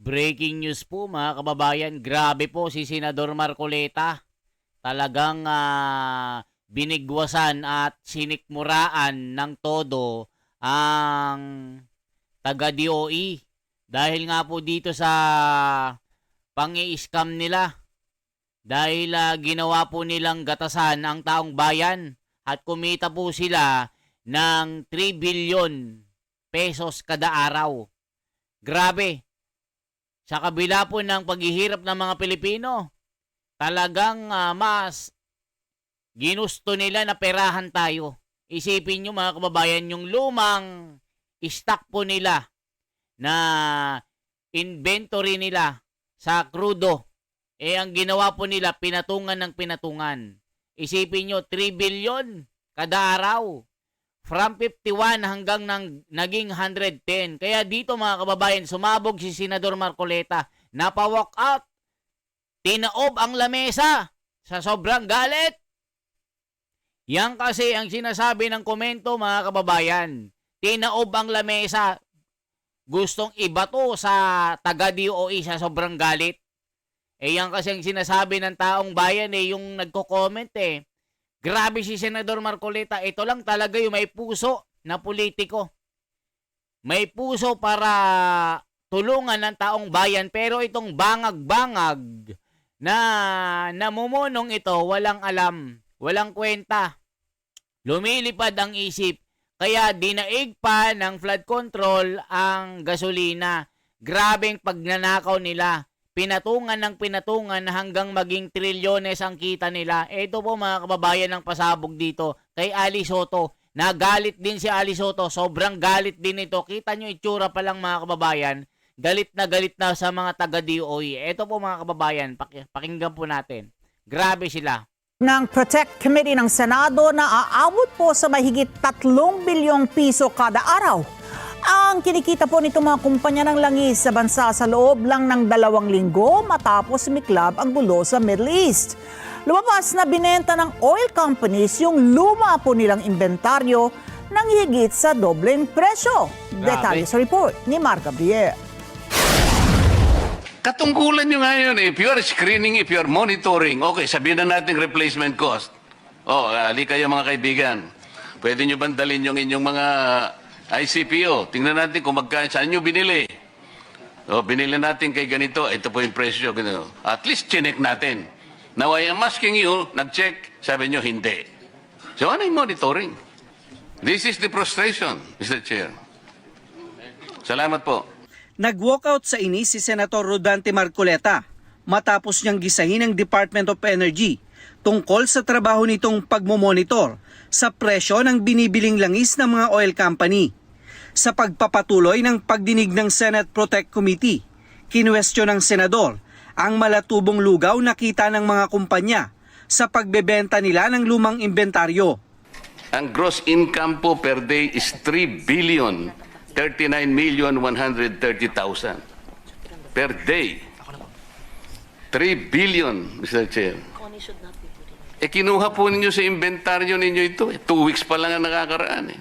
Breaking news po mga kababayan, grabe po si Senador Marcoleta. Talagang binigwasan at sinikmuraan ng todo ang taga-DOE. Dahil nga po dito sa pangi-scam nila. Dahil ginawa po nilang gatasan ang taong bayan at kumita po sila ng 3 billion pesos kada araw. Grabe. Sa kabila po ng paghihirap ng mga Pilipino, talagang mas ginusto nila na perahan tayo. Isipin nyo mga kababayan, yung lumang stock po nila na inventory nila sa krudo, ang ginawa po nila, pinatungan ng pinatungan. Isipin nyo, 3 billion kada araw. From 51 hanggang naging 110. Kaya dito mga kababayan, sumabog si Senador Marcoleta. Napa-walk out. Tinaob ang lamesa sa sobrang galit. Yan kasi ang sinasabi ng komento mga kababayan. Tinaob ang lamesa. Gustong ibato sa taga-DOE sa sobrang galit. Yan kasi ang sinasabi ng taong bayan yung nagko-comment Grabe si Senador Marcoleta. Ito lang talaga yung may puso na politiko. May puso para tulungan ng taong bayan. Pero itong bangag-bangag na namumunong ito, walang alam, walang kwenta. Lumilipad ang isip. Kaya dinaig pa ng flood control ang gasolina. Grabeng pagnanakaw nila. Pinatungan ng pinatungan hanggang maging trilyones ang kita nila. Ito po mga kababayan ng pasabog dito kay Ali Soto. Nagalit din si Ali Soto. Sobrang galit din ito. Kita nyo itsura pa lang mga kababayan. Galit na sa mga taga-DOE. Ito po mga kababayan. Pakinggan po natin. Grabe sila. Ng Protect Committee ng Senado na aabot po sa mahigit 3 bilyong piso kada araw. Ang kinikita po nitong mga kumpanya ng langis sa bansa sa loob lang ng 2 linggo matapos sumiklab ang gulo sa Middle East. Lumabas na binenta ng oil companies yung luma po nilang inventaryo ng higit sa dobleng presyo. Detalye sa report ni Mark Gabriel. Katungkulan nyo nga yun. If you are screening, if you are monitoring, okay, sabihin na natin replacement cost. Ali kayo mga kaibigan. Pwede nyo bandalin yung inyong mga ICPO. Tingnan natin kung saan nyo binili. Binili natin kay ganito. Ito po yung presyo. Ganito. At least chinek natin. Now I am asking you, nag-check, sabi nyo hindi. So ano yung monitoring? This is the frustration, Mr. Chair. Salamat po. Nag-walkout sa inis si Senator Rodante Marcoleta matapos niyang gisahin ng Department of Energy tungkol sa trabaho nitong pagmomonitor sa presyo ng binibiling langis ng mga oil company. Sa pagpapatuloy ng pagdinig ng Senate Protect Committee, kinuwestiyon ng senador ang malatubong lugaw na kita ng mga kumpanya sa pagbebenta nila ng lumang inventaryo. Ang gross income po per day is 3,039,130,000 per day. 3 billion, Mr. Chair. Kinuha po ninyo sa inventaryo ninyo ito. 2 weeks pa lang ang nakakaraan.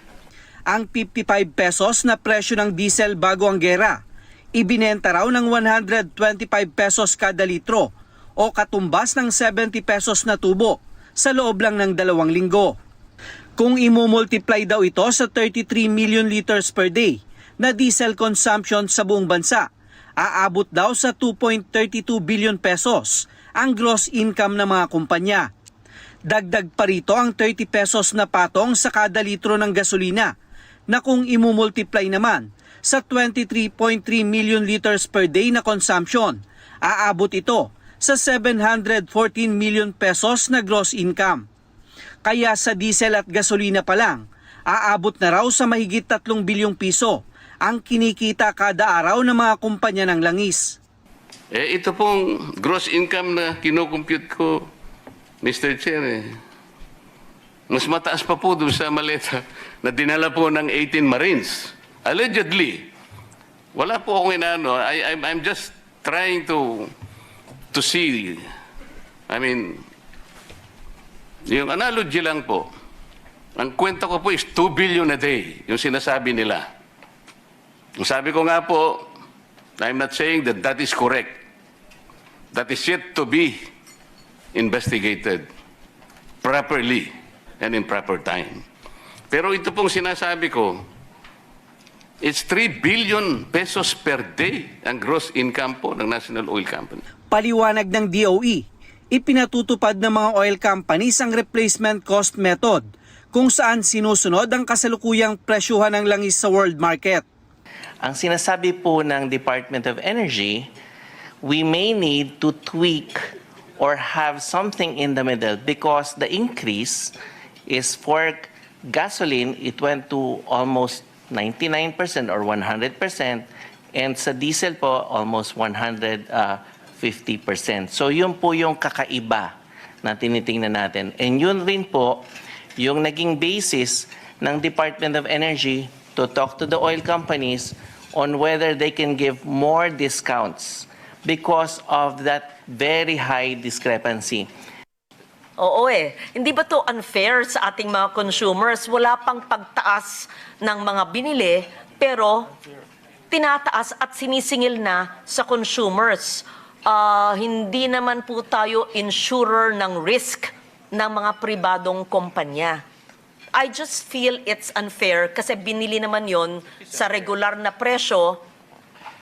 Ang 55 pesos na presyo ng diesel bago ang gera, ibinenta raw ng 125 pesos kada litro o katumbas ng 70 pesos na tubo sa loob lang ng 2 linggo. Kung imumultiply daw ito sa 33 million liters per day na diesel consumption sa buong bansa, aabot daw sa 2.32 billion pesos ang gross income ng mga kumpanya. Dagdag pa rito ang 30 pesos na patong sa kada litro ng gasolina na kung imumultiply naman sa 23.3 million liters per day na consumption, aabot ito sa 714 million pesos na gross income. Kaya sa diesel at gasolina pa lang, aabot na raw sa mahigit 3 bilyong piso ang kinikita kada araw ng mga kumpanya ng langis. Ito pong gross income na kinocompute ko, Mr. Chair, mas mataas pa po doon sa maleta na dinala po ng 18 Marines. Allegedly. Wala po akong inaano. I'm just trying to see. I mean, yung analogy lang po. Ang kwenta ko po is 2 billion a day, yung sinasabi nila. Sabi ko nga po, I'm not saying that that is correct. That is yet to be investigated properly and in proper time. Pero ito pong sinasabi ko, it's 3 billion pesos per day ang gross income po ng National Oil Company. Paliwanag ng DOE, ipinatutupad ng mga oil companies ang replacement cost method kung saan sinusunod ang kasalukuyang presyuhan ng langis sa world market. Ang sinasabi po ng Department of Energy, we may need to tweak or have something in the middle because the increase is for gasoline, it went to almost 99% or 100%, and sa diesel po, almost 150%. So yun po yung kakaiba na tinitingnan natin. And yun rin po yung naging basis ng Department of Energy to talk to the oil companies on whether they can give more discounts because of that very high discrepancy. Oo Hindi ba to unfair sa ating mga consumers? Wala pang pagtaas ng mga binili, pero tinataas at sinisingil na sa consumers. Hindi naman po tayo insurer ng risk ng mga pribadong kumpanya. I just feel it's unfair kasi binili naman yon sa regular na presyo,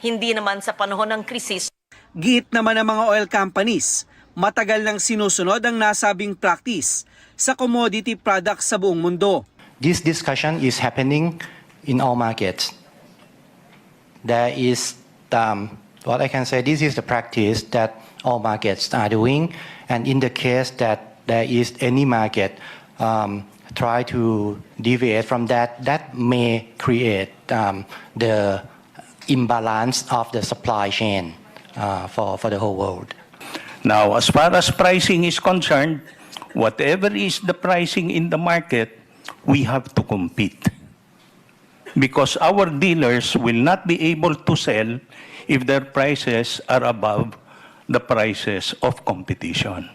hindi naman sa panahon ng krisis. Giit naman ng mga oil companies, matagal nang sinusunod ang nasabing practice sa commodity products sa buong mundo. This discussion is happening in all markets. There is, what I can say, this is the practice that all markets are doing. And in the case that there is any market try to deviate from that, that may create the imbalance of the supply chain for the whole world. Now, as far as pricing is concerned, whatever is the pricing in the market, we have to compete. Because our dealers will not be able to sell if their prices are above the prices of competition.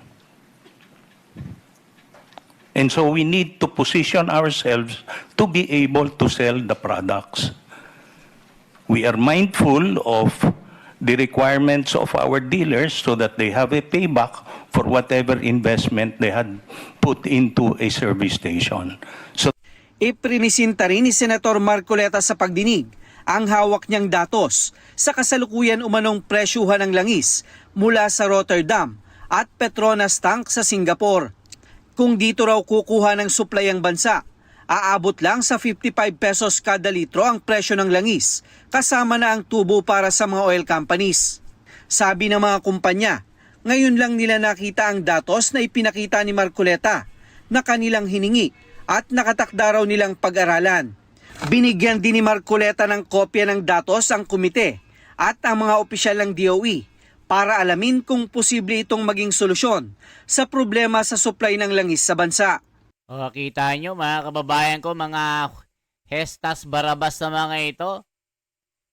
And so we need to position ourselves to be able to sell the products. We are mindful of the requirements of our dealers so that they have a payback for whatever investment they had put into a service station. So Iprinisinta rin ni Senator Marcoleta sa pagdinig ang hawak niyang datos sa kasalukuyan umanong presyuhan ng langis mula sa Rotterdam at Petronas tank sa Singapore. Kung dito raw kukuha ng supply ang bansa, aabot lang sa 55 pesos kada litro ang presyo ng langis, kasama na ang tubo para sa mga oil companies. Sabi ng mga kumpanya, ngayon lang nila nakita ang datos na ipinakita ni Marcoleta na kanilang hiningi at nakatakda raw nilang pag-aralan. Binigyan din ni Marcoleta ng kopya ng datos ang komite at ang mga opisyal ng DOE para alamin kung posible itong maging solusyon sa problema sa supply ng langis sa bansa. O, kita nyo mga kababayan ko, mga hestas barabas na mga ito.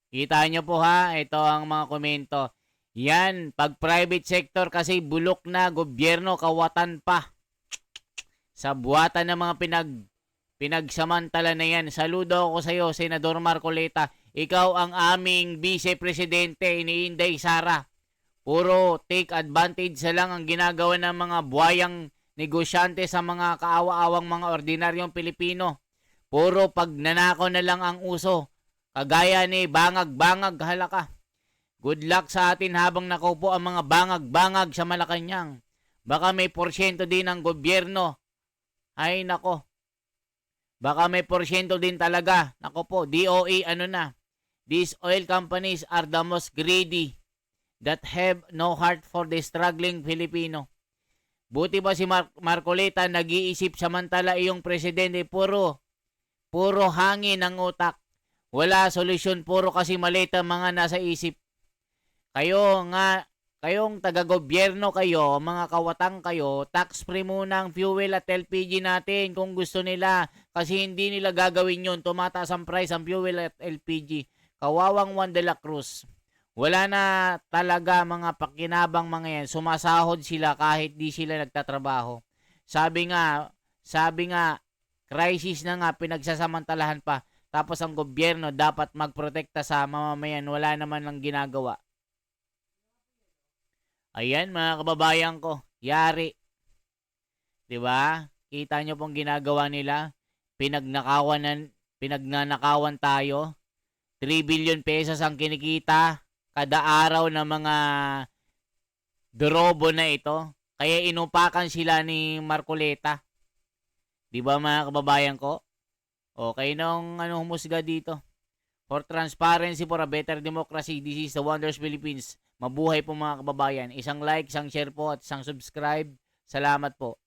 Kita nyo po ha, ito ang mga komento. Yan, pag private sector kasi bulok na, gobyerno kawatan pa. Sa buwatan ng mga pinagsamantala na yan. Saludo ako sa iyo, Senador Marcoleta. Ikaw ang aming vice-presidente, iniinday Sara. Puro take advantage sa lang ang ginagawa ng mga buhayang negosyante sa mga kaawa-awang mga ordinaryong Pilipino. Puro pagnanakaw na lang ang uso. Kagaya ni bangag-bangag halaka. Good luck sa atin habang nakaupo ang mga bangag-bangag sa Malacanang. Baka may porsyento din ng gobyerno. Ay nako. Baka may porsyento din talaga. Nako po, DOE ano na. These oil companies are the most greedy that have no heart for the struggling Filipino. Buti ba si Marcoleta nag-iisip samantala iyong presidente puro hangin ang utak. Wala solusyon, puro kasi malita mga nasa isip. Kayong taga-gobyerno kayo, mga kawatang kayo, tax-free muna ang fuel at LPG natin kung gusto nila. Kasi hindi nila gagawin yun. Tumataas ang price ang fuel at LPG. Kawawang Juan de la Cruz. Wala na talaga mga pakinabang mga yan. Sumasahod sila kahit di sila nagtatrabaho. Sabi nga, crisis na nga, pinagsasamantalahan pa. Tapos ang gobyerno dapat magprotekta sa mamamayan, wala naman lang ginagawa. Ayan mga kababayan ko, yari. 'Di ba? Kita nyo pong ginagawa nila. Pinagnanakawan tayo. 3 billion pesos ang kinikita kada araw ng mga dorobo na ito. Kaya inupakan sila ni Marcoleta. 'Di ba mga kababayan ko? Okay nung humusga dito. For transparency, for a better democracy, this is the Wonders Philippines. Mabuhay po mga kababayan. Isang like, isang share po at isang subscribe. Salamat po.